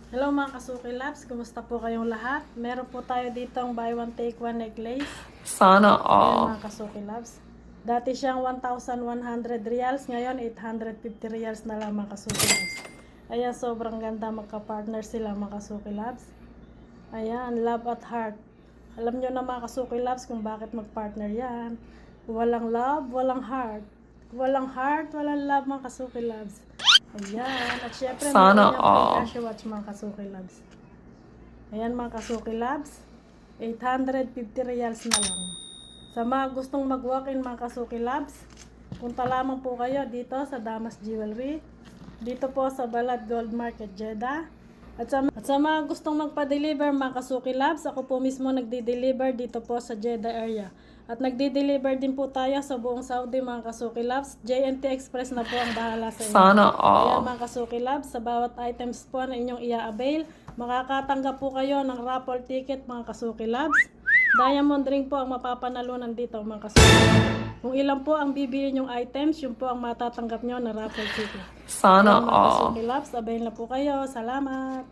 Hello mga Kasuki Labs, kumusta po kayong lahat? Meron po tayo ditong buy one take one necklace. Sana Ayan all. mga Kasuki Labs. Dati siyang 1,100 reals, ngayon 850 reals na lang mga Kasuki Labs. Ayan, sobrang ganda, magka-partner sila mga Kasuki Labs. Ayan, love at heart. Alam nyo na mga Kasuki Labs kung bakit mag-partner yan. Walang love, walang heart. Walang heart, walang love mga Kasuki Labs. Ayan, at syempre meron Sana niyang free all. cash watch mga Kasuki Labs. Ayan mga Kasuki Labs, 850 reals na lang. Sa mga gustong mag-walk-in mga Kasuki Labs, punta lamang po kayo dito sa Damas Jewelry. Dito po sa Balad Gold Market, Jeddah. At sa mga gustong magpa-deliver mga Kasuki Labs, ako po mismo nagdi-deliver dito po sa Jeddah area. At nagdi-deliver din po tayo sa buong Saudi mga Kasuki Labs. JNT Express na po ang bahala sa inyo. Sana Ayan all. mga Kasuki Labs, sa bawat items po na inyong i-avail, makakatanggap po kayo ng raffle ticket mga Kasuki Labs. Diamond ring po ang mapapanalunan dito mga Kasuki Labs. Kung ilan po ang bibili nyong items, yun po ang matatanggap nyo na raffle ticket. Sana Ayan mga all. Kasuki Labs, avail na po kayo. Salamat!